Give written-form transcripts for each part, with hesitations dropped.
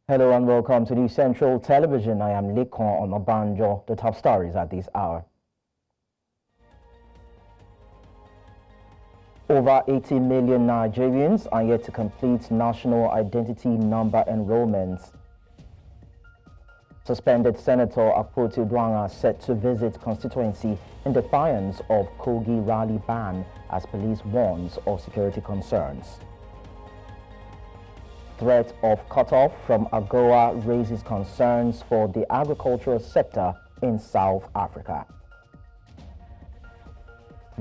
Hello and welcome to the Central Television. I am Lekon Onabanjo. The top stories at this hour. Over 80 million Nigerians are yet to complete national identity number enrollments. Suspended Senator Akpoti Duanga set to visit constituency in defiance of Kogi rally ban as police warns of security concerns. Threat of cutoff from AGOA raises concerns for the agricultural sector in South Africa.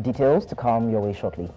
Details to come your way shortly.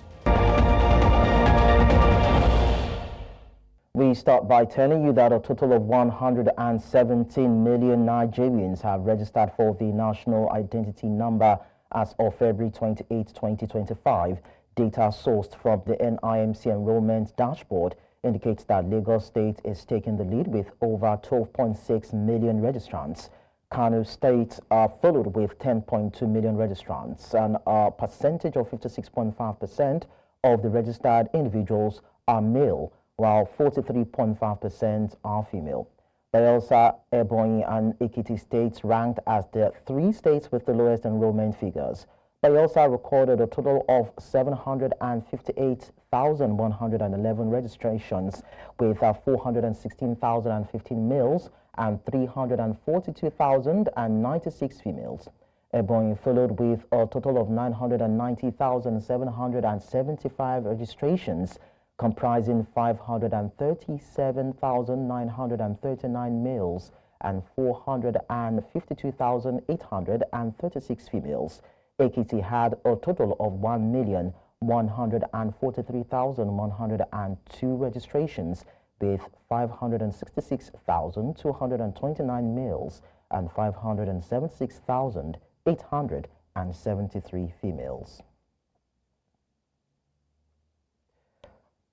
We start by telling you that a total of 117 million Nigerians have registered for the national identity number as of February 28, 2025. Data sourced from the NIMC enrollment dashboard indicates that Lagos State is taking the lead with over 12.6 million registrants. Kano State are followed with 10.2 million registrants, and a percentage of 56.5% of the registered individuals are male, while 43.5% are female. Bayelsa, Ebonyi, and Ekiti states ranked as the three states with the lowest enrollment figures. Bayelsa recorded a total of 758,111 registrations, with 416,015 males and 342,096 females. Ebonyi followed with a total of 990,775 registrations, comprising 537,939 males and 452,836 females. Ekiti had a total of 1,143,102 registrations, with 566,229 males and 576,873 females.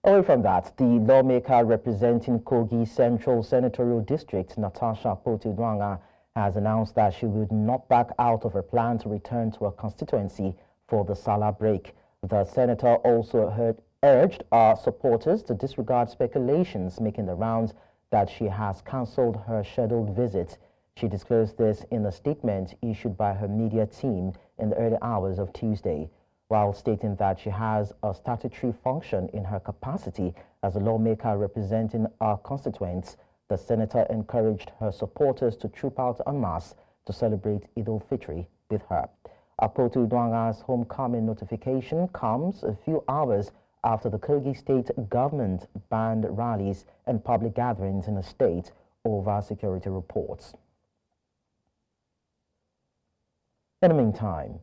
Away from that, the lawmaker representing Kogi Central Senatorial District, Natasha Akpoti-Duanga, has announced that she would not back out of her plan to return to her constituency for the Salah break. The senator also urged our supporters to disregard speculations making the rounds that she has cancelled her scheduled visit. She disclosed this in a statement issued by her media team in the early hours of Tuesday. While stating that she has a statutory function in her capacity as a lawmaker representing our constituents, the senator encouraged her supporters to troop out en masse to celebrate Eid al-Fitr with her. Akpoti-Duanga's homecoming notification comes a few hours after the Kogi state government banned rallies and public gatherings in the state over security reports. In the meantime,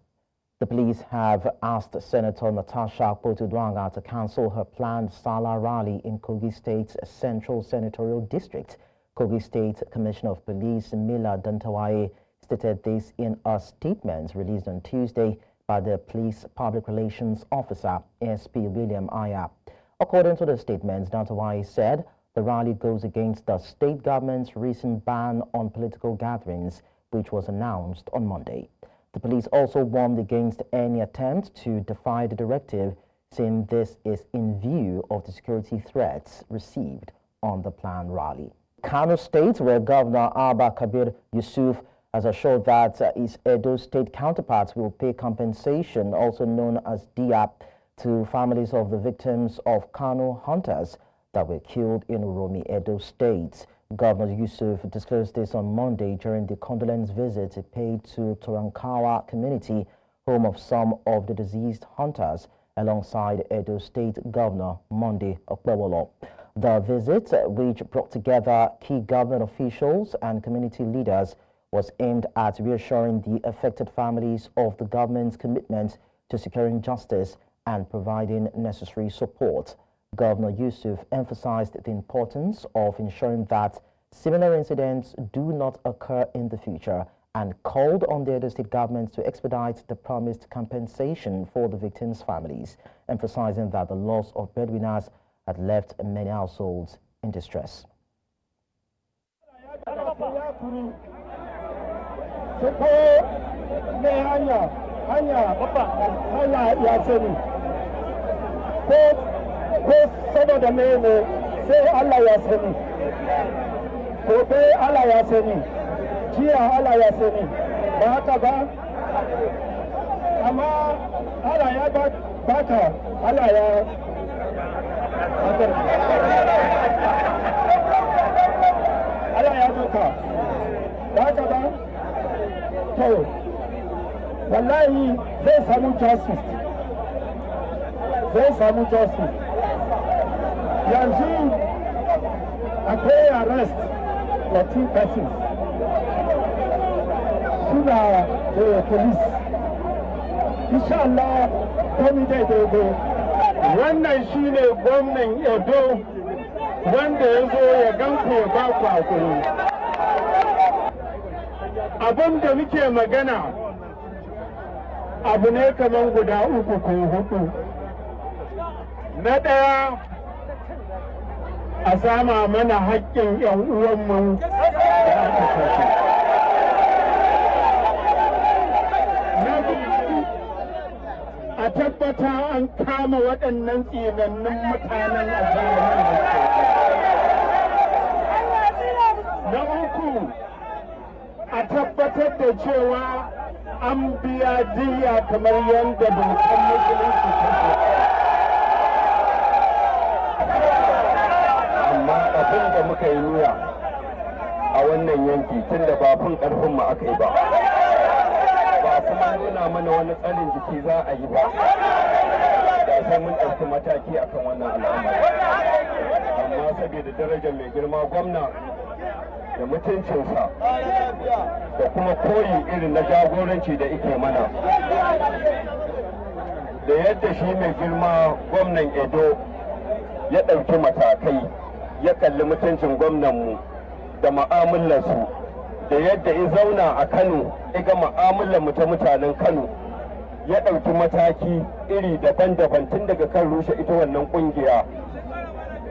the police have asked Senator Natasha Akpoti-Duanga to cancel her planned Salah rally in Kogi State's Central Senatorial District. Kogi State Commissioner of Police Mila Dantawaye stated this in a statement released on Tuesday by the Police Public Relations Officer, SP William Aya. According to the statement, Dantawaye said the rally goes against the state government's recent ban on political gatherings, which was announced on Monday. The police also warned against any attempt to defy the directive, saying this is in view of the security threats received on the planned rally. Kano State, where Governor Abba Kabir Yusuf has assured that his Edo State counterparts will pay compensation, also known as DIA, to families of the victims of Kano hunters that were killed in Uromi, Edo State. Governor Yusuf disclosed this on Monday during the condolence visit he paid to Torankawa community, home of some of the deceased hunters, alongside Edo State Governor Monday Okpewolo. The visit, which brought together key government officials and community leaders, was aimed at reassuring the affected families of the government's commitment to securing justice and providing necessary support. Governor Yusuf emphasized the importance of ensuring that similar incidents do not occur in the future and called on the Edo State government to expedite the promised compensation for the victims' families, emphasizing that the loss of breadwinners had left many households in distress. gobe Allah ya sani, jiya Allah ya sani, ba haka ba? Amma Allah ya baka, Allah ya duka, ba haka ba? To, wallahi zai samu justice. Zai samu justice. Yanzu akwai arrest 14 persons. Suna da police. Insha Allah, komi daidai. Wannan shi ne gwamnan Edo wanda ya zo ya ganku ya ba ku hakuri. Abin da muke magana abu ne kamar guda uku ko hudu. Na ɗaya, a sama mana haƙƙin 'yan uwanmu da aka kashe. Na biyu, a tabbata an kama waɗannan tsinannun mutanen a zamanin da ke. Na uku, a tabbatar da cewa an biya diya kamar yadda dokar musulunci ta ce. Amma abin da muka yi niyya a wannan yanki tun da ba fin ƙarfin mu aka yi ba kuma nuna mana wani tsarin jiki za a yi ba, da sai mun ɗauki mataki akan wannan al'amari. Amma saboda darajar mai girma gwamna da mutuncinsa da kuma koyi irin na jagoranci da ike mana, da yadda shi mai girma gwamnan Edo ya ɗauki matakai, ya kalli mutuncin gwamnanmu da ma'amalarsu, da yadda ya zauna a Kano ga ma'amalar mu ta mutanen Kano, ya ɗauki mataki iri daban-daban tun daga kan rushe ita wannan ƙungiya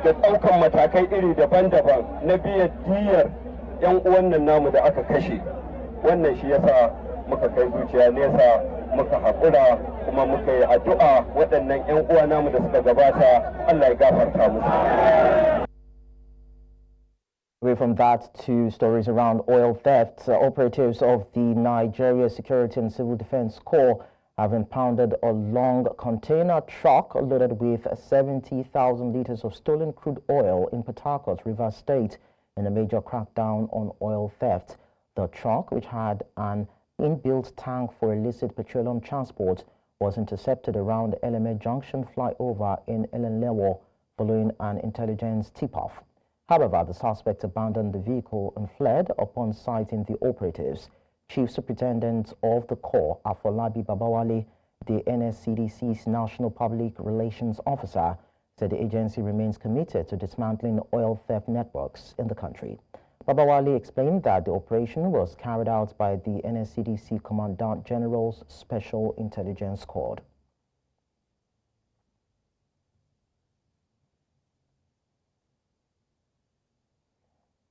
da ɗaukan matakai iri daban-daban na biyan diyar 'yan uwan nan namu da aka kashe. Wannan shi yasa muka kai zuciya nesa, muka haƙura kuma muka yi addu'a waɗannan 'yan uwa namu da suka gabata Allah ya gafarta musu. Away from that to stories around oil theft, operatives of the Nigeria Security and Civil Defense Corps have impounded a long container truck loaded with 70,000 litres of stolen crude oil in Port Harcourt, Rivers State, in a major crackdown on oil theft. The truck, which had an inbuilt tank for illicit petroleum transport, was intercepted around Eleme Junction Flyover in Elelenwo following an intelligence tip-off. However, the suspect abandoned the vehicle and fled upon sighting the operatives. Chief Superintendent of the Corps, Afolabi Babawale, the NSCDC's National Public Relations Officer, said the agency remains committed to dismantling oil theft networks in the country. Babawale explained that the operation was carried out by the NSCDC Commandant General's Special Intelligence Squad.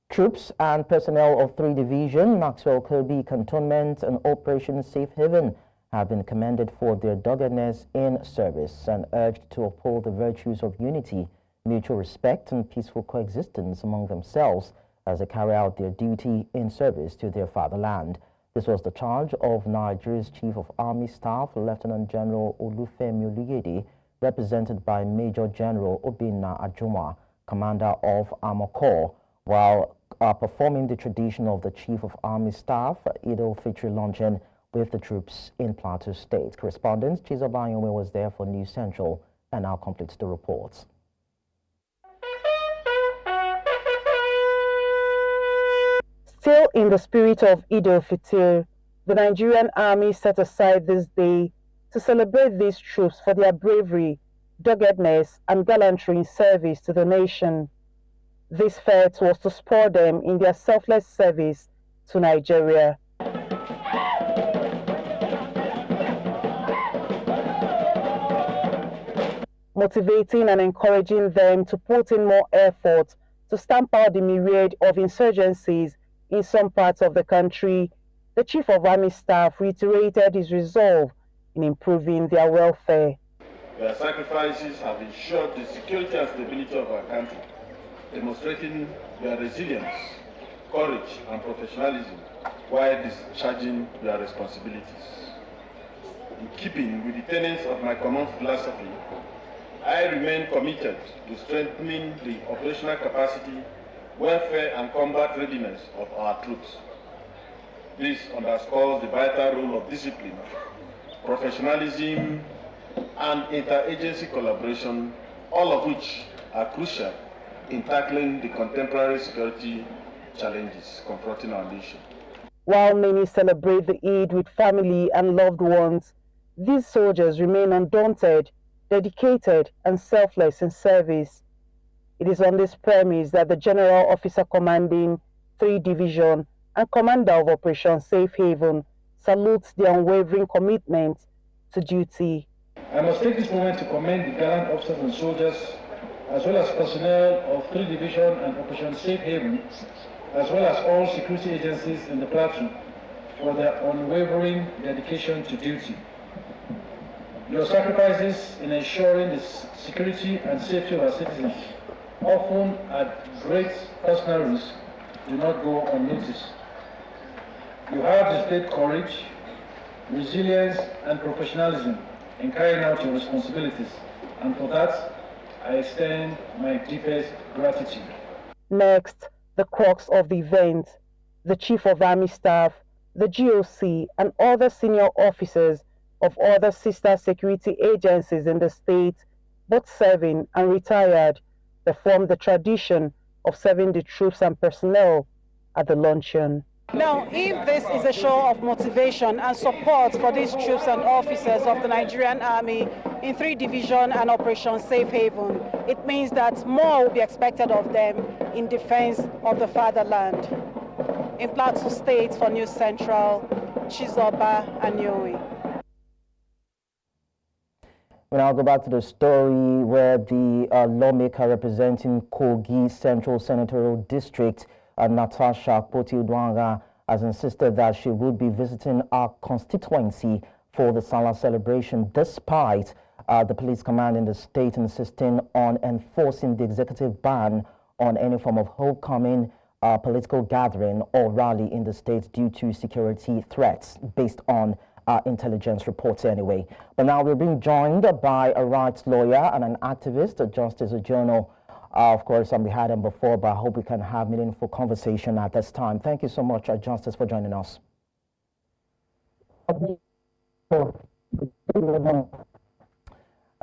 Troops and personnel of 3 Division, Maxwell Kirby Cantonment and Operation Safe Haven have been commended for their doggedness in service and urged to uphold the virtues of unity, mutual respect and peaceful coexistence among themselves as they carry out their duty in service to their fatherland. This was the charge of Nigeria's Chief of Army Staff, Lieutenant General Olufemi Oluyede, represented by Major General Obinna Ajuma, Commander of Armor Corps, while performing the tradition of the Chief of Army Staff, Idil Fitri luncheon with the troops in Plateau State. Correspondent Chizobayome was there for News Central and now completes the reports. Still in the spirit of Idil Fitr, the Nigerian Army set aside this day to celebrate these troops for their bravery, doggedness and gallantry in service to the nation. This fete was to spur them in their selfless service to Nigeria. Motivating and encouraging them to put in more effort to stamp out the myriad of insurgencies in some parts of the country, the Chief of Army Staff reiterated his resolve in improving their welfare. Their sacrifices have ensured the security and stability of our country, demonstrating their resilience courage, and professionalism while discharging their responsibilities. In keeping with the tenets of my command philosophy, I remain committed to strengthening the operational capacity, welfare, and combat readiness of our troops. This underscores the vital role of discipline, professionalism, and interagency collaboration, all of which are crucial in tackling the contemporary security challenges confronting our nation. While many celebrate the Eid with family and loved ones, these soldiers remain undaunted, dedicated, and selfless in service. It is on this premise that the General Officer Commanding 3 Division and Commander of Operation Safe Haven salutes their unwavering commitment to duty. I must take this moment to commend the gallant officers and soldiers, as well as personnel of 3 Division and Operation Safe Haven, as well as all security agencies in the platoon, for their unwavering dedication to duty. Your sacrifices in ensuring the security and safety of our citizens, often at great personal risk, do not go unnoticed. You have displayed courage, resilience, and professionalism in carrying out your responsibilities, and for that, I extend my deepest gratitude. Next, the crux of the event, the Chief of Army Staff, the GOC, and other senior officers of other sister security agencies in the state, both serving and retired, performed the tradition of serving the troops and personnel at the luncheon. Now, if this is a show of motivation and support for these troops and officers of the Nigerian Army in 3 Division and Operation Safe Haven, it means that more will be expected of them in defense of the fatherland. In Plateau State for News Central, Chizoba Anyoe. We'll now go back to the story where the lawmaker representing Kogi Central Senatorial District, Natasha Akpoti-Uduaghan, has insisted that she would be visiting our constituency for the Salah celebration, despite the police command in the state insisting on enforcing the executive ban on any form of homecoming, political gathering or rally in the state due to security threats, based on intelligence reports anyway. But now we're being joined by a rights lawyer and an activist, a Justice Journal. Of course, we had him before, but I hope we can have meaningful conversation at this time. Thank you so much, Justice, for joining us.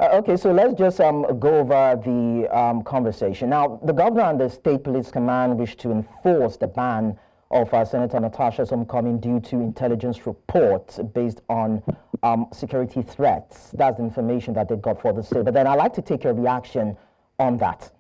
Okay, so let's just go over the conversation. Now, the governor and the state police command wish to enforce the ban of Senator Natasha's homecoming due to intelligence reports based on security threats. That's the information that they got for the state. But then I'd like to take your reaction on that.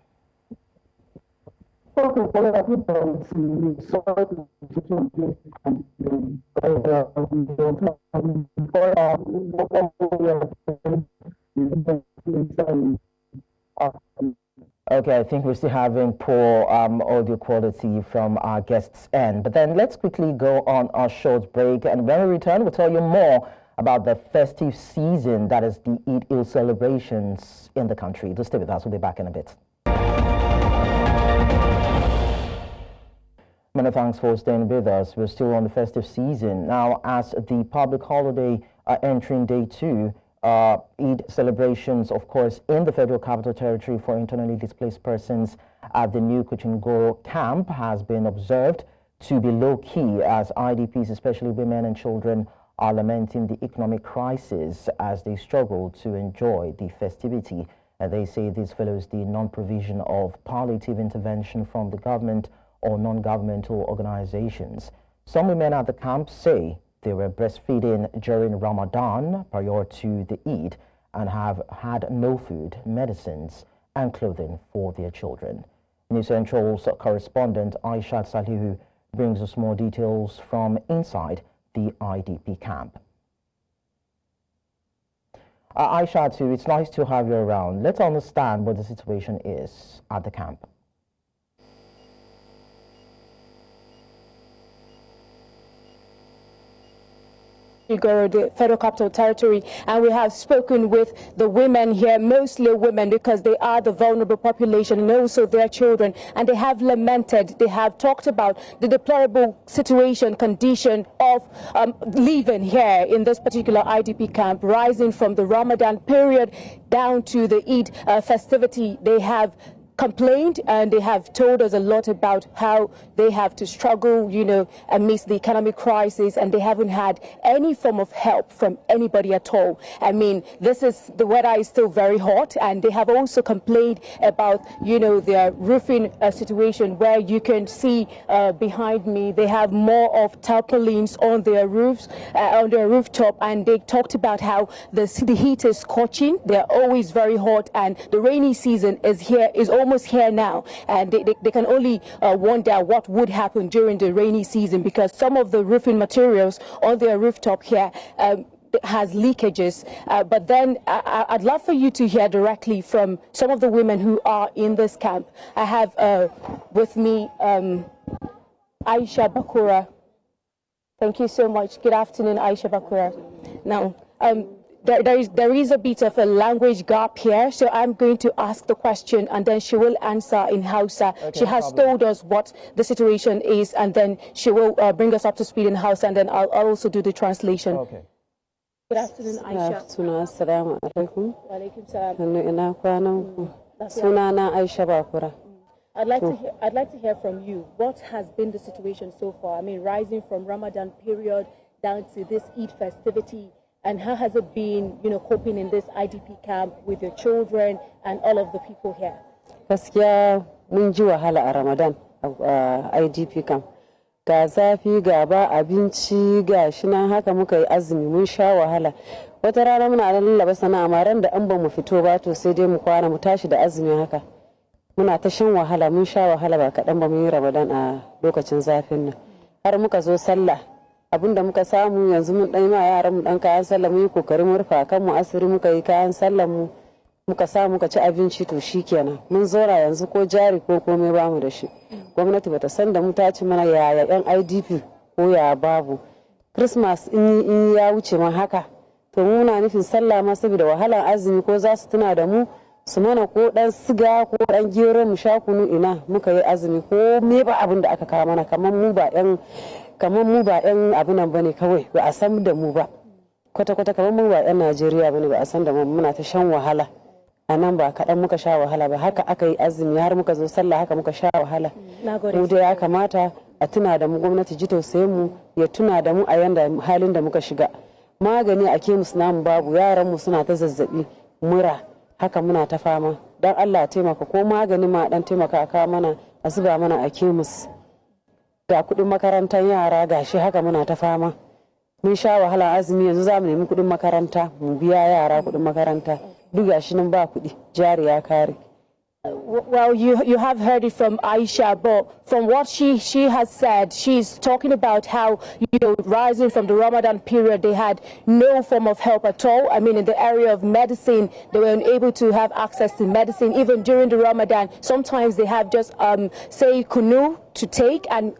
Okay, I think we're still having poor audio quality from our guests' end. But then let's quickly go on our short break. And when we return, we'll tell you more about the festive season, that is the Eid celebrations in the country. Just stay with us. We'll be back in a bit. Many thanks for staying with us. We're still on the festive season. Now, as the public holiday entering day 2, Eid celebrations, of course, in the Federal Capital Territory for internally displaced persons at the new Kuchingoro camp has been observed to be low-key, as IDPs, especially women and children, are lamenting the economic crisis as they struggle to enjoy the festivity. And they say this follows the non-provision of palliative intervention from the government or non-governmental organizations. Some women at the camp say they were breastfeeding during Ramadan prior to the Eid and have had no food, medicines, and clothing for their children. News Central's correspondent Aishat Salihu brings us more details from inside the IDP camp. Aishat, it's nice to have you around. Let's understand what the situation is at the camp. Igoro, the Federal Capital Territory, and we have spoken with the women here, mostly women, because they are the vulnerable population and also their children, and they have lamented, they have talked about the deplorable condition of living here in this particular IDP camp, rising from the Ramadan period down to the Eid festivity. They have complained and they have told us a lot about how they have to struggle, amidst the economic crisis, and they haven't had any form of help from anybody at all. I mean, the weather is still very hot, and they have also complained about, their roofing situation, where you can see behind me, they have more of tarpaulins on their roofs, on their rooftop, and they talked about how the heat is scorching. They're always very hot, and the rainy season is almost here now, and they can only wonder what would happen during the rainy season, because some of the roofing materials on their rooftop here has leakages. But then I'd love for you to hear directly from some of the women who are in this camp. I have with me Aisha Bakura. Thank you so much. Good afternoon, Aisha Bakura. Now, there is a bit of a language gap here, so I'm going to ask the question and then she will answer in Hausa. Okay, she has told us what the situation is, and then she will bring us up to speed in Hausa, and then I'll also do the translation. Okay. Good afternoon, Aisha. Good afternoon. Assalamu alaikum. Wa alaikum salam. Ina kwanan sunana Aisha Bakura. I'd like to hear from you. What has been the situation so far? I mean, rising from Ramadan period down to this Eid festivity. And how has it been, coping in this IDP camp with your children and all of the people here? Gaskiya mun ji wahala a Ramadan a IDP camp. Ga zafi, ga ba abinci, ga shi nan haka muka yi azumi, mun sha wahala. Wata rana muna lallaba sana'a, amma ran da an ba mu fito ba to sai dai mu kwana mu tashi da azumi haka. Muna ta shan wahala, mun sha wahala ba kaɗan ba, mun yi Ramadan a lokacin zafin nan. Har muka zo sallah. Abinda muka samu yanzu mun dai ma yaran mu dan kayan sallah, mu yi kokarin mu rufa kan mu asiri, muka yi kayan sallah mu, muka samu muka ci abinci, to shikenan mun zora yanzu ko jari ko komai ba mu da shi. Gwamnati bata san da mu ta ci mana yaya yan IDP ko ya babu. Christmas in ya wuce ma haka, to muna nufin sallah ma saboda wahalar azumi ko za su tuna da mu su mana ko dan siga ko dan gero mu sha kunu, ina muka yi azumi ko me ba abin da aka kawo mana, kamar mu ba yan abin nan bane, kawai ba a san da mu ba kwata-kwata, kamar mu ba yan Najeriya bane, ba a san da mu, muna ta shan wahala a nan, ba kaɗan muka sha wahala ba. Haka aka yi azumi har muka zo sallah, haka muka sha wahala. Mu da ya kamata a tuna da mu, gwamnati ji tausayin mu, ya tuna da mu a yanda halin da muka shiga. Magani a kemis namu babu, yaran mu suna ta zazzabi, mura, haka muna ta fama. Dan Allah ya taimaka, ko magani ma dan taimaka ka mana, a zuba mana a kemis. Ga kudin makarantar yara gashi haka muna ta fama, mun sha wahala azumi, yanzu za mu nemi kudin makaranta mu biya yara kudin makaranta, duk gashi nan ba kudi, jari ya kare. Well, you have heard it from Aisha, but from what she has said, she's talking about how, rising from the Ramadan period, they had no form of help at all. I mean, in the area of medicine, they were unable to have access to medicine, even during the Ramadan. Sometimes they have just, say, kunu to take, and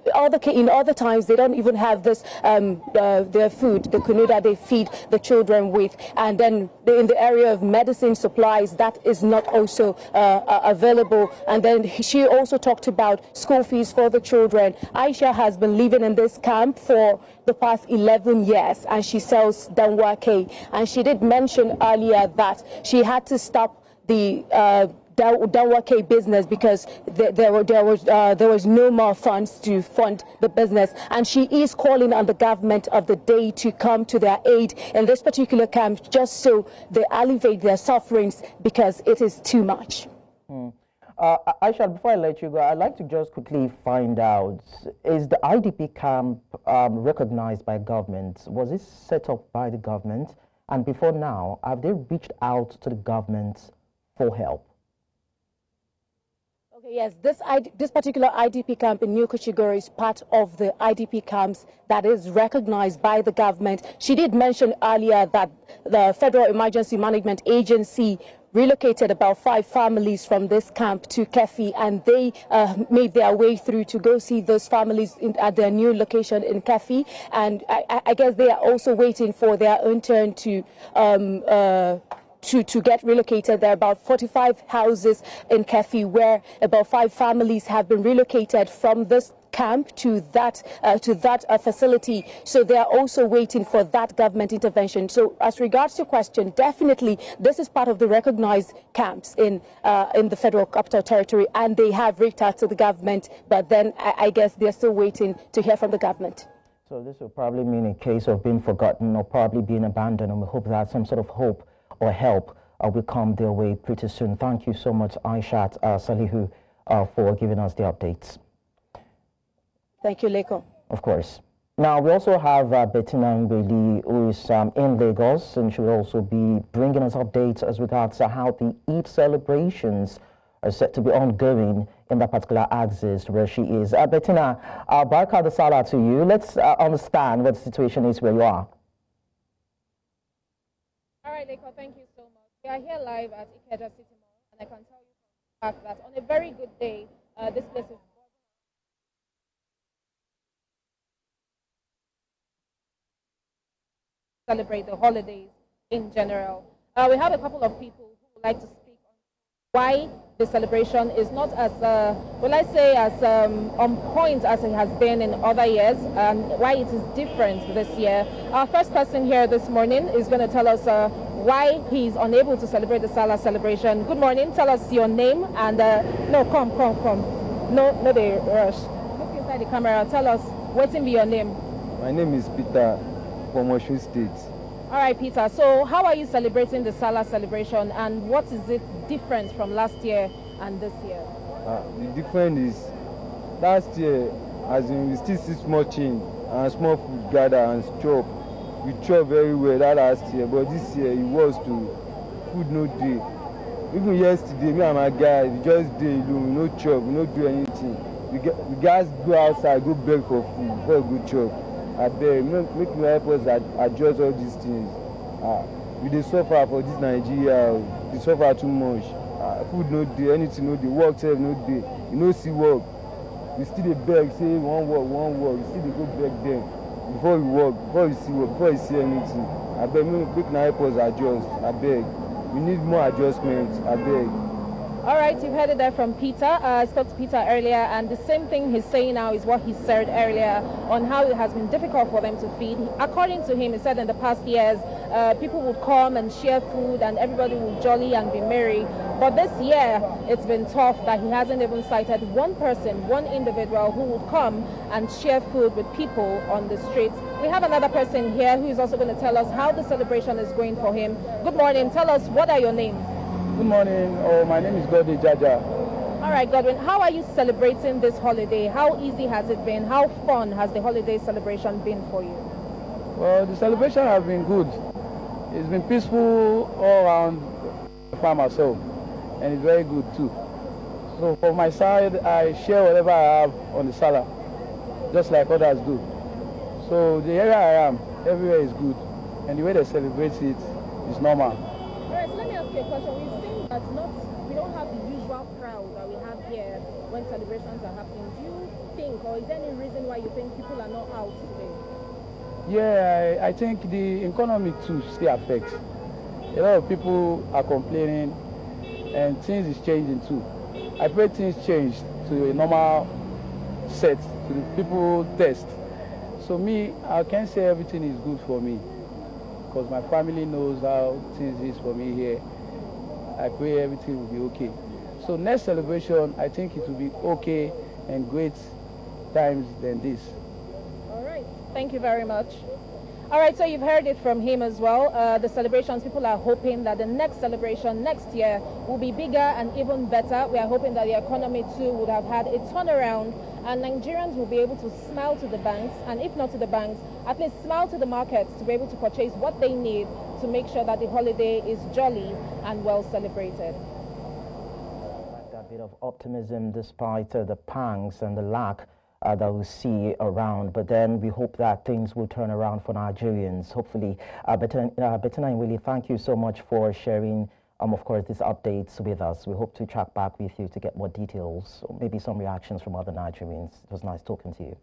in other times they don't even have this their food, the kunu that they feed the children with. And then in the area of medicine supplies, that is not also available. And then she also talked about school fees for the children. Aisha has been living in this camp for the past 11 years, and she sells danwake. And she did mention earlier that she had to stop the danwake business because there was no more funds to fund the business, and she is calling on the government of the day to come to their aid in this particular camp, just so they alleviate their sufferings, because it is too much. Aisha, before I let you go, I'd like to just quickly find out, is the IDP camp recognized by government? Was it set up by the government? And before now, have they reached out to the government for help? Okay, yes, this particular IDP camp in New Kuchigoro is part of the IDP camps that is recognized by the government. She did mention earlier that the Federal Emergency Management Agency relocated about 5 families from this camp to Kefi, and they made their way through to go see those families at their new location in Kefi. And I guess they are also waiting for their own turn to get relocated. There are about 45 houses in Kefi where about 5 families have been relocated from this camp to that facility. So they are also waiting for that government intervention. So as regards to question, definitely this is part of the recognized camps in the Federal Capital Territory, and they have reached out to the government, but then I guess they're still waiting to hear from the government. So this will probably mean a case of being forgotten or probably being abandoned, and we hope that some sort of hope or help will come their way pretty soon. Thank you so much, Aishat Salihu, for giving us the updates. Thank you, Leko. Of course. Now, we also have Bettina Mbeli, who is in Lagos, and she will also be bringing us updates as regards to how the Eid celebrations are set to be ongoing in that particular axis where she is. Bettina, Barka the Salah to you. Let's understand what the situation is where you are. All right, Leko, thank you so much. We are here live at Ikeja City Mall, and I can tell you for a fact that on a very good day, this place is celebrate the holidays in general. We have a couple of people who would like to speak on why the celebration is not as, as on point as it has been in other years, and why it is different this year. Our first person here this morning is going to tell us why he's unable to celebrate the Salah celebration. Good morning. Tell us your name and no, come. No, they rush. Look inside the camera. Tell us what's in your name. My name is Peter from Osun State. All right, Peter. So how are you celebrating the Salah celebration, and what is it different from last year and this year? The difference is last year, as in we still see small change and small food gather and chop. We chop very well that last year, but this year it was to food no day. Even yesterday, me and my guys, we just day alone, we no chop, we no do anything. We guys go outside, go beg for food before we go chop. I beg, make me help us adjust all these things. We dey suffer for this Nigeria, we suffer too much. Food no day, anything no day, work sef no day. You no see work. We still dey beg, say one work. We still dey go beg them before we work, before we see work, before we see anything. I beg, make me help us adjust. I beg. We need more adjustments. I beg. All right, you've heard it there from Peter. I spoke to Peter earlier, and the same thing he's saying now is what he said earlier on how it has been difficult for them to feed. According to him, he said in the past years, people would come and share food and everybody would jolly and be merry. But this year, it's been tough that he hasn't even cited one person, one individual who would come and share food with people on the streets. We have another person here who is also going to tell us how the celebration is going for him. Good morning. Tell us, what are your names? Good morning. My name is Godwin Jaja. All right, Godwin, how are you celebrating this holiday? How easy has it been? How fun has the holiday celebration been for you? Well, the celebration has been good. It's been peaceful all around the farm myself, and it's very good too. So for my side, I share whatever I have on the Salah, just like others do. So the area I am, everywhere is good, and the way they celebrate it is normal. All right, so let me ask you a question. We've seen that we don't have the usual crowd that we have here when celebrations are happening. Do you think, or is there any reason why you think people are not out today? Yeah, I think the economy too still affects. A lot of people are complaining, and things is changing too. I pray things change to a normal set, to the people test. So me, I can say everything is good for me, because my family knows how things is for me here. I pray everything will be okay. So next celebration, I think it will be okay and great times than this. All right, thank you very much. All right, so you've heard it from him as well. The celebrations, people are hoping that the next celebration next year will be bigger and even better. We are hoping that the economy too would have had a turnaround, and Nigerians will be able to smile to the banks, and if not to the banks, at least smile to the markets to be able to purchase what they need to make sure that the holiday is jolly and well celebrated. That bit of optimism despite the pangs and the lack that we see around, but then we hope that things will turn around for Nigerians, hopefully. Bettina, really, thank you so much for sharing of course, these updates with us. We hope to track back with you to get more details, or maybe some reactions from other Nigerians. It was nice talking to you.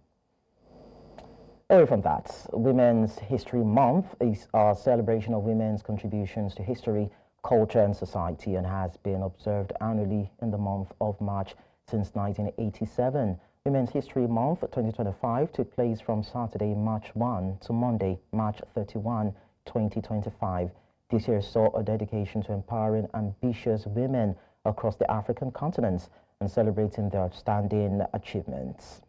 Away from that, Women's History Month is a celebration of women's contributions to history, culture and society, and has been observed annually in the month of March since 1987. Women's History Month 2025 took place from Saturday, March 1 to Monday, March 31, 2025. This year saw a dedication to empowering ambitious women across the African continent and celebrating their outstanding achievements.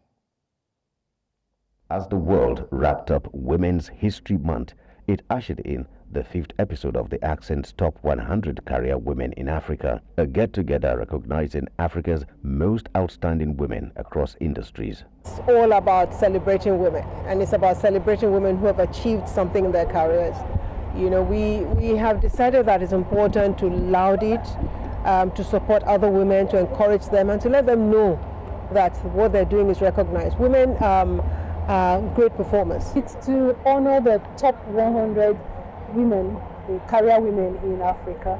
As the world wrapped up Women's History Month, it ushered in the 5th episode of the Accent's Top 100 Career Women in Africa, a get-together recognizing Africa's most outstanding women across industries. It's all about celebrating women, and it's about celebrating women who have achieved something in their careers. You know, we have decided that it's important to laud it, to support other women, to encourage them, and to let them know that what they're doing is recognized. Women great performers. It's to honor the top 100 women, the career women in Africa.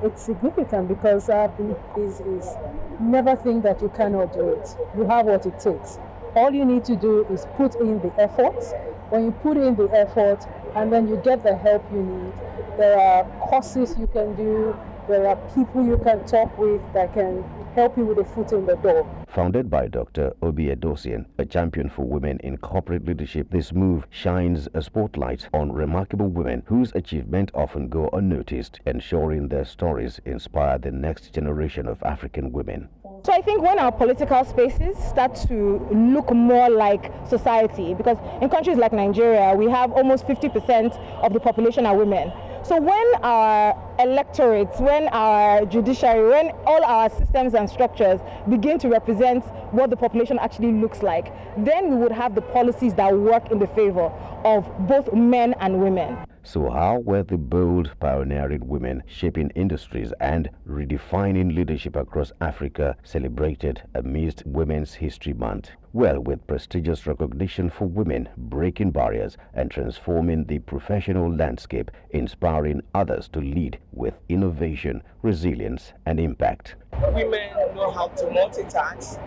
It's significant because is never think that you cannot do it. You have what it takes. All you need to do is put in the effort. When you put in the effort and then you get the help you need, there are courses you can do, there are people you can talk with that can help you with a foot in the door. Founded by Dr. Obi Edosian, a champion for women in corporate leadership, this move shines a spotlight on remarkable women whose achievements often go unnoticed, ensuring their stories inspire the next generation of African women. So I think when our political spaces start to look more like society, because in countries like Nigeria, we have almost 50% of the population are women. So when our electorates, when our judiciary, when all our systems and structures begin to represent what the population actually looks like, then we would have the policies that work in the favor of both men and women. So how were the bold pioneering women shaping industries and redefining leadership across Africa celebrated amidst Women's History Month? Well, with prestigious recognition for women breaking barriers and transforming the professional landscape, inspiring others to lead with innovation, resilience and impact. Women know how to multitask.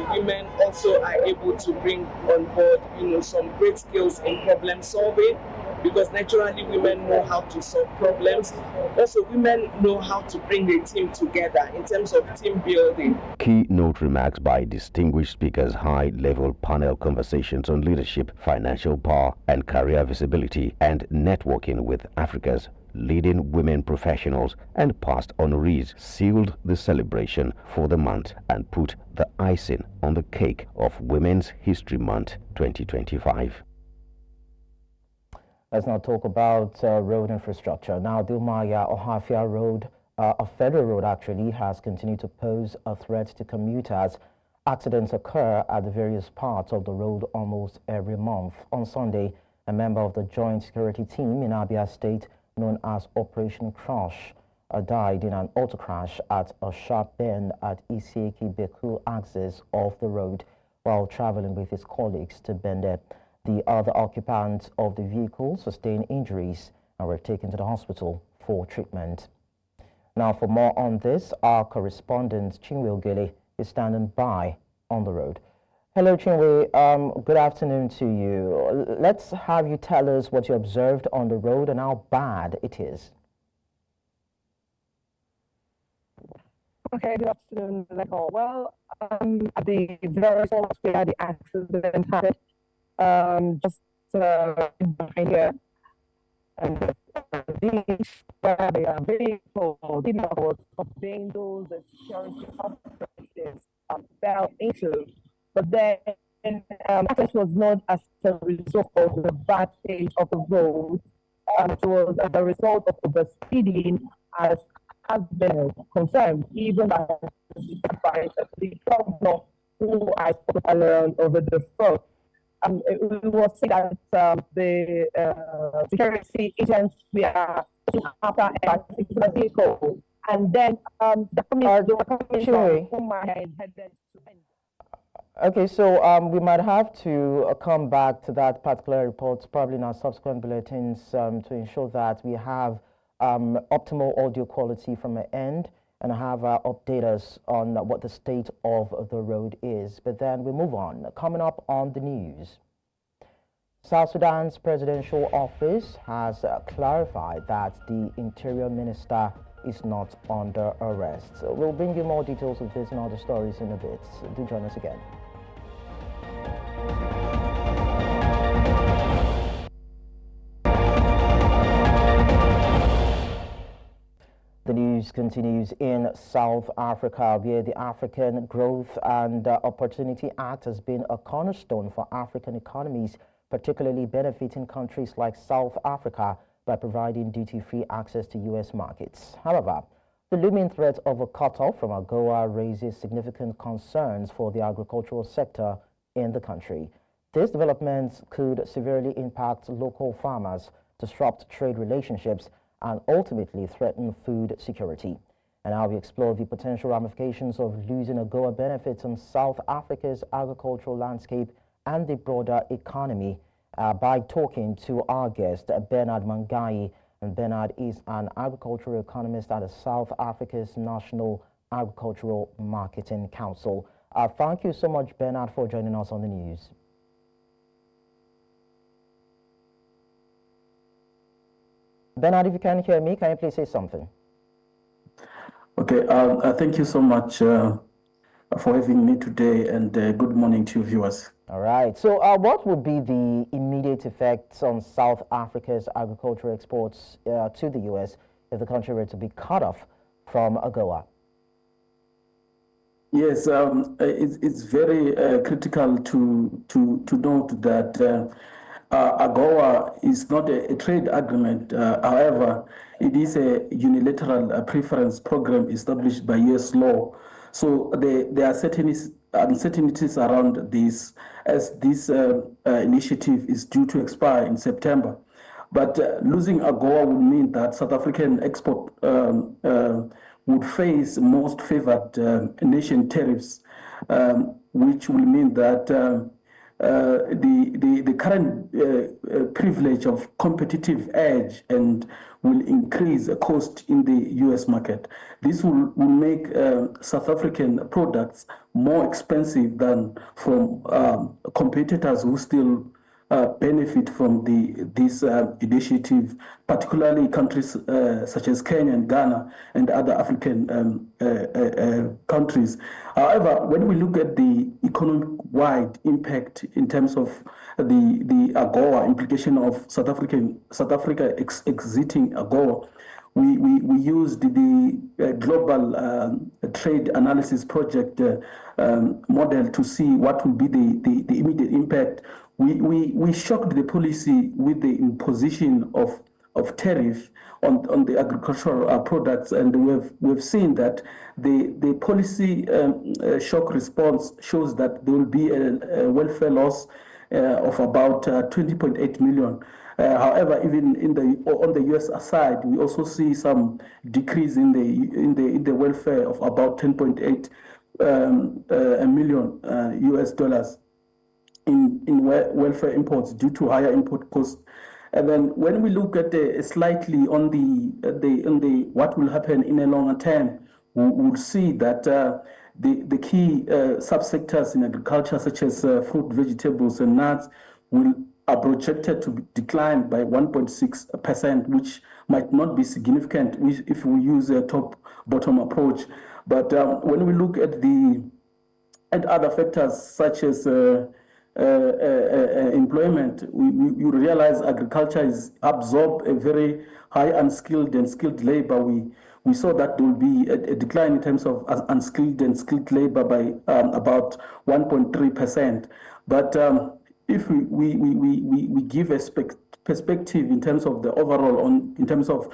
Women also are able to bring on board, some great skills in problem solving, because naturally women know how to solve problems. Also, women know how to bring the team together in terms of team building. Keynote remarks by distinguished speakers, high-level panel conversations on leadership, financial power and career visibility, and networking with Africa's leading women professionals and past honorees sealed the celebration for the month and put the icing on the cake of Women's History Month 2025. Let's now talk about road infrastructure. Now, Dumaya-Ohafia Road, a federal road actually, has continued to pose a threat to commuters. Accidents occur at the various parts of the road almost every month. On Sunday, a member of the Joint Security Team in Abia State, known as Operation Crush, died in an auto crash at a sharp bend at Isieki-Beku axis of the road while traveling with his colleagues to Bende. The other occupants of the vehicle sustained injuries and were taken to the hospital for treatment. Now, for more on this, our correspondent Chinwe Ogele is standing by on the road. Hello, Chinwe. Good afternoon to you. Let's have you tell us what you observed on the road and how bad it is. Okay, good afternoon, Michael. Well, the various spots where the accident happened, just behind here, and these where they are very full, the was obeying those security operatives fell into, but then access was not as a result of the bad state of the road. It was as a result of the speeding, as has been confirmed, even by the governor who I spoke around over the phone. It was said that the security agents were after a particular vehicle, and then the coming from headed to end. Okay, so we might have to come back to that particular report, probably in our subsequent bulletins, to ensure that we have optimal audio quality from my end, and have update us on what the state of the road is. But then we move on. Coming up on the news, South Sudan's presidential office has clarified that the Interior Minister is not under arrest. So we'll bring you more details of this and other stories in a bit. Do join us again. The news continues in South Africa, where the African Growth and Opportunity Act has been a cornerstone for African economies, particularly benefiting countries like South Africa by providing duty-free access to U.S. markets. However, the looming threat of a cutoff from AGOA raises significant concerns for the agricultural sector in the country. This development could severely impact local farmers, disrupt trade relationships, and ultimately threaten food security. And now we explore the potential ramifications of losing AGOA benefits on South Africa's agricultural landscape and the broader economy by talking to our guest, Bernard Mangai. And Bernard is an agricultural economist at South Africa's National Agricultural Marketing Council. Thank you so much, Bernard, for joining us on the news. Bernard, if you can hear me, can you please say something? Okay, thank you so much for having me today, and good morning to you viewers. All right, so what would be the immediate effects on South Africa's agricultural exports to the U.S. if the country were to be cut off from AGOA? Yes, it's very critical to note that AGOA is not a trade agreement. However, it is a unilateral preference program established by U.S. law. So there are uncertainties around this, as this initiative is due to expire in September. But losing AGOA would mean that South African export would face most favored nation tariffs, which will mean that the current privilege of competitive edge and will increase the cost in the U.S. market. This will make South African products more expensive than from competitors who still benefit from this initiative, particularly countries such as Kenya and Ghana and other African countries. However, when we look at the economic-wide impact in terms of the AGOA implication of South Africa exiting AGOA, we used the global trade analysis project model to see what will be the immediate impact. We shocked the policy with the imposition of tariff on the agricultural products, and we've seen that the policy shock response shows that there will be a welfare loss of about 20.8 million. However, even on the U.S. side, we also see some decrease in the welfare of about 10.8 million US dollars in welfare imports due to higher import costs. And then when we look at slightly on the what will happen in a longer term, we will see that the key subsectors in agriculture, such as fruit, vegetables, and nuts, are projected to decline by 1.6%, which might not be significant if we use a top-bottom approach. But when we look at other factors such as employment, we realize agriculture absorbs a very high unskilled and skilled labor. We saw that there will be a decline in terms of unskilled and skilled labor by about 1.3%. But if we give a perspective in terms of the overall, in terms of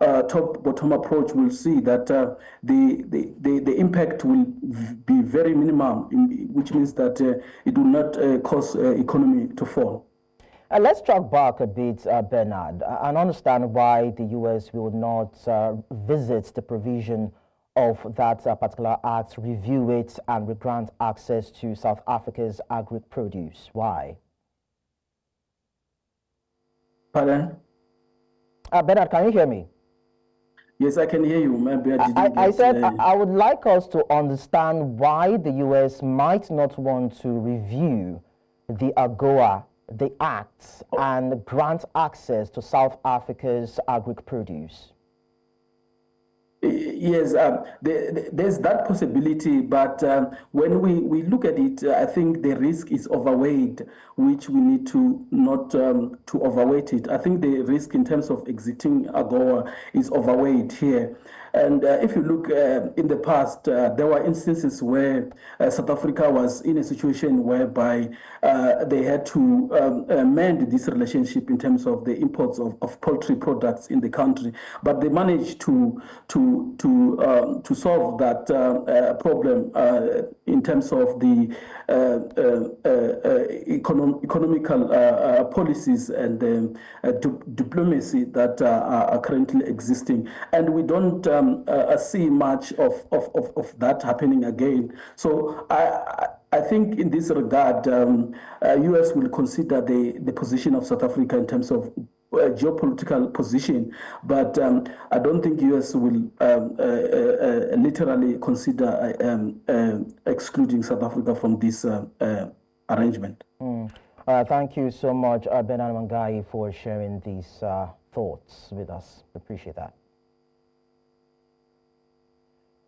top-bottom approach, we'll see that the impact will be very minimum, which means that it will not cause economy to fall. Let's track back a bit, Bernard, and understand why the U.S. will not visit the provision of that particular act, review it, and grant access to South Africa's agri-produce. Why? Pardon? Bernard, can you hear me? Yes, I can hear you. Maybe I said I would like us to understand why the U.S. might not want to review the AGOA, the acts, and grant access to South Africa's agri-produce. Yes, there's that possibility, but when we look at it, I think the risk is overweight, which we need to not to overweight it. I think the risk in terms of exiting AGOA is overweight here. And if you look in the past, there were instances where South Africa was in a situation whereby they had to mend this relationship in terms of the imports of poultry products in the country, but they managed to solve that problem in terms of the economical policies and diplomacy that are currently existing, and we don't see much of that happening again. So I think in this regard, U.S. will consider the position of South Africa in terms of geopolitical position, but I don't think U.S. will literally consider excluding South Africa from this arrangement. Thank you so much, Bernard Mangai, for sharing these thoughts with us. Appreciate that.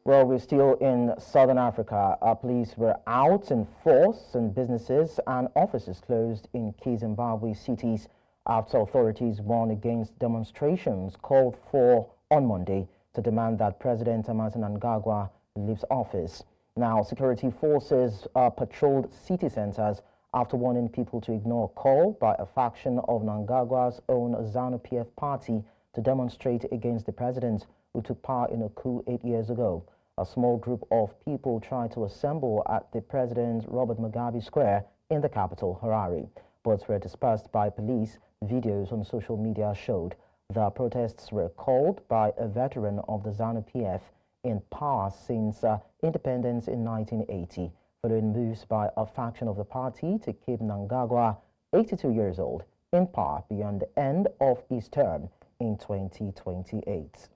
Well, we're still in Southern Africa. Our police were out in force and businesses and offices closed in key Zimbabwe cities after authorities warned against demonstrations called for on Monday to demand that President Emmerson Mnangagwa leaves office. Now, security forces patrolled city centers after warning people to ignore a call by a faction of Mnangagwa's own ZANU-PF party to demonstrate against the president, who took part in a coup 8 years ago. A small group of people tried to assemble at the President Robert Mugabe Square in the capital, Harare, but were dispersed by police. Videos on social media showed the protests were called by a veteran of the ZANU-PF in power since independence in 1980, following moves by a faction of the party to keep Mnangagwa, 82 years old, in power beyond the end of his term in 2028.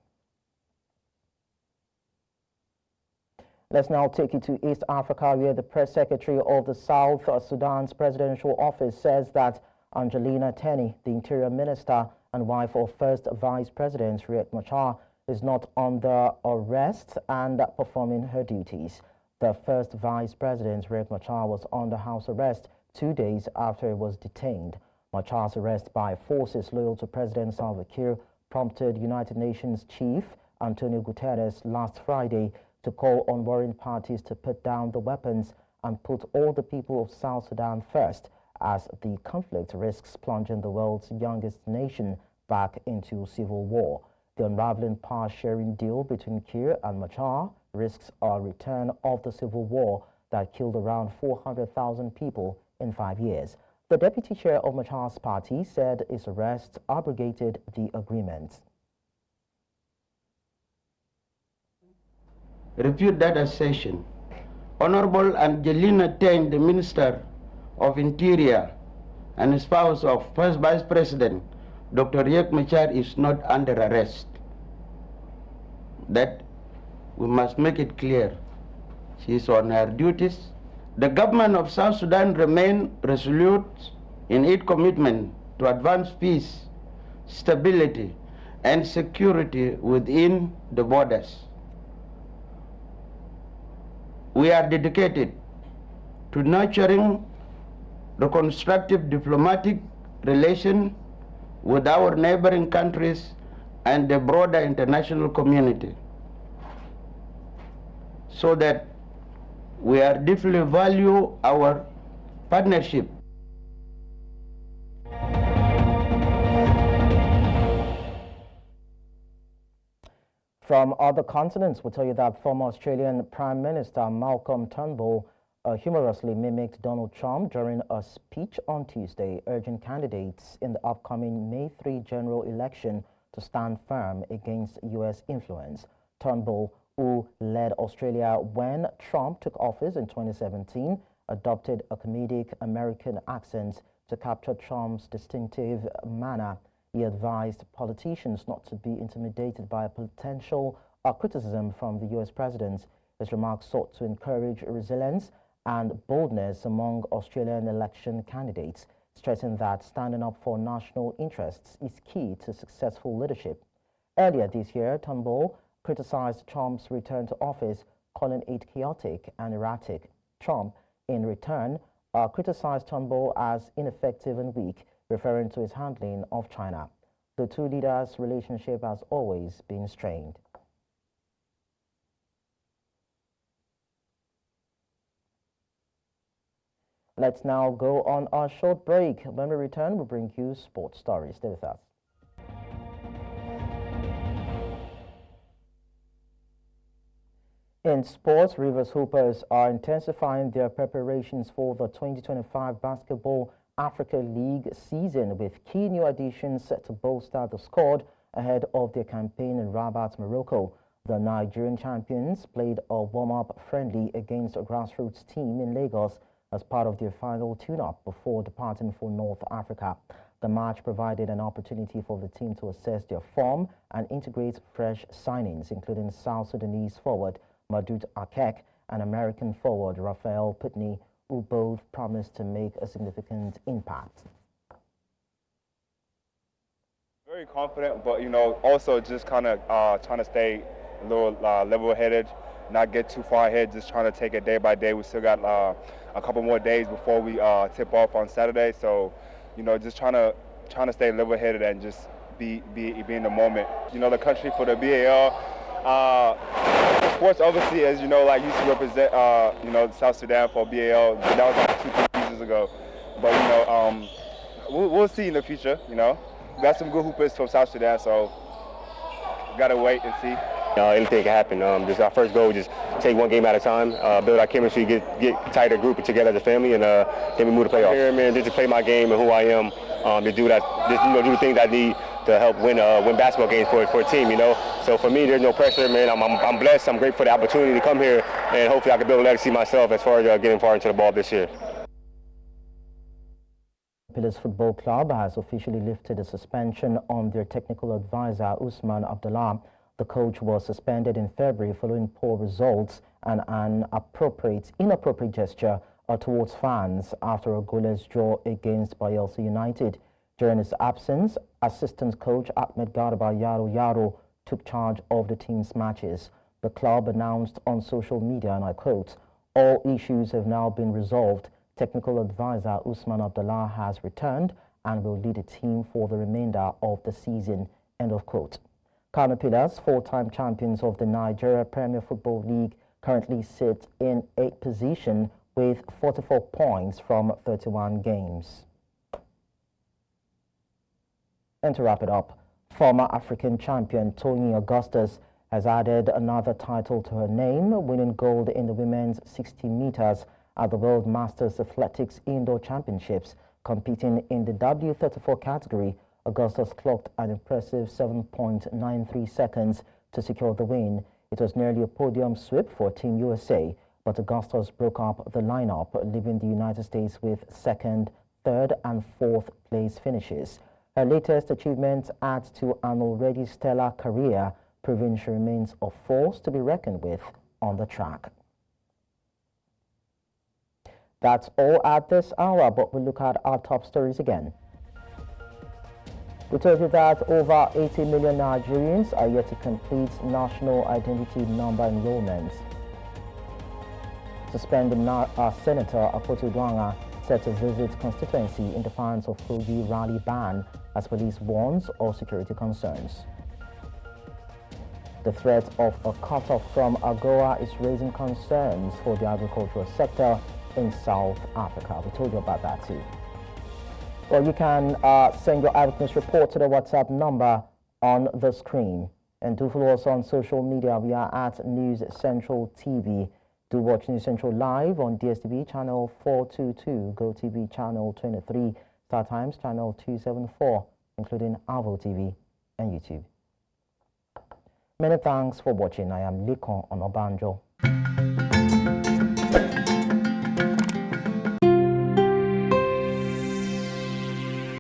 Let's now take you to East Africa, where the press secretary of the South Sudan's presidential office says that Angelina Teny, the interior minister and wife of first vice president Riek Machar, is not under arrest and performing her duties. The first vice president Riek Machar was under house arrest 2 days after he was detained. Machar's arrest by forces loyal to President Salva Kiir prompted United Nations chief Antonio Guterres last Friday to call on warring parties to put down the weapons and put all the people of South Sudan first, as the conflict risks plunging the world's youngest nation back into civil war. The unraveling power-sharing deal between Kiir and Machar risks a return of the civil war that killed around 400,000 people in 5 years. The deputy chair of Machar's party said his arrest abrogated the agreement. Refute that assertion. Honorable Angelina Teny, the Minister of Interior and spouse of First Vice President Dr. Riek Machar, is not under arrest. That we must make it clear. She is on her duties. The government of South Sudan remains resolute in its commitment to advance peace, stability, and security within the borders. We are dedicated to nurturing the constructive diplomatic relation with our neighboring countries and the broader international community, so that we are deeply value our partnership. From other continents, we'll tell you that former Australian Prime Minister Malcolm Turnbull humorously mimicked Donald Trump during a speech on Tuesday, urging candidates in the upcoming May 3 general election to stand firm against U.S. influence. Turnbull, who led Australia when Trump took office in 2017, adopted a comedic American accent to capture Trump's distinctive manner. He advised politicians not to be intimidated by a potential criticism from the U.S. president. His remarks sought to encourage resilience and boldness among Australian election candidates, stressing that standing up for national interests is key to successful leadership. Earlier this year, Turnbull criticized Trump's return to office, calling it chaotic and erratic. Trump, in return, criticized Turnbull as ineffective and weak, referring to his handling of China. The two leaders' relationship has always been strained. Let's now go on our short break. When we return, we'll bring you sports stories. Stay with us. In sports, Rivers Hoopers are intensifying their preparations for the 2025 Basketball Africa League season, with key new additions set to bolster the squad ahead of their campaign in Rabat, Morocco. The Nigerian champions played a warm-up friendly against a grassroots team in Lagos as part of their final tune-up before departing for North Africa. The match provided an opportunity for the team to assess their form and integrate fresh signings, including South Sudanese forward Madut Akek and American forward Raphael Putney, who both promised to make a significant impact. Very confident, but also just kind of trying to stay a little level-headed, not get too far ahead, just trying to take it day by day. We still got a couple more days before we tip off on Saturday, so just trying to stay level-headed and just be in the moment. The country for the BAL. Sports, obviously, as you know, used to represent South Sudan for BAL. That was like 2-3 years ago, but we'll see in the future. We got some good hoopers from South Sudan, so gotta wait and see. Anything can happen. Just our first goal, just take one game at a time, build our chemistry, get tighter, group it together as a family, and then we move to playoffs. Here, man, just to play my game and who I am, to do that, just do the things I need to help win basketball games for a team. So for me, there's no pressure, man. I'm blessed. I'm grateful for the opportunity to come here, and hopefully I can build a legacy myself as far as getting far into the ball this year. Pillars Football Club has officially lifted a suspension on their technical advisor, Usman Abdullah. The coach was suspended in February following poor results and an inappropriate gesture towards fans after a goalless draw against Bayelsa United. During his absence, assistant coach Ahmed Garba Yaro took charge of the team's matches. The club announced on social media, and I quote, "All issues have now been resolved. Technical advisor Usman Abdullah has returned and will lead the team for the remainder of the season," end of quote. Kano Pillars, four-time champions of the Nigeria Premier Football League, currently sit in 8th position with 44 points from 31 games. And to wrap it up, former African champion Tony Augustus has added another title to her name, winning gold in the women's 60 meters at the World Masters Athletics Indoor Championships. Competing in the W34 category, Augustus clocked an impressive 7.93 seconds to secure the win. It was nearly a podium sweep for Team USA, but Augustus broke up the lineup, leaving the United States with 2nd, 3rd, and 4th place finishes. Her latest achievement adds to an already stellar career, proving she remains a force to be reckoned with on the track. That's all at this hour, but we'll look at our top stories again. We told you that over 80 million Nigerians are yet to complete national identity number enrollments. Suspended Senator Akpotu Duanga set to visit constituency in defiance of Kogi rally ban as police warns of security concerns. The threat of a cutoff from AGOA is raising concerns for the agricultural sector in South Africa. We told you about that too. Well, you can send your eyewitness report to the WhatsApp number on the screen. And do follow us on social media. We are at News Central TV. Do watch News Central live on DSTV channel 422, GoTV channel 23, Star Times channel 274, including Avo TV and YouTube. Many thanks for watching. I am Likon Onobanjo.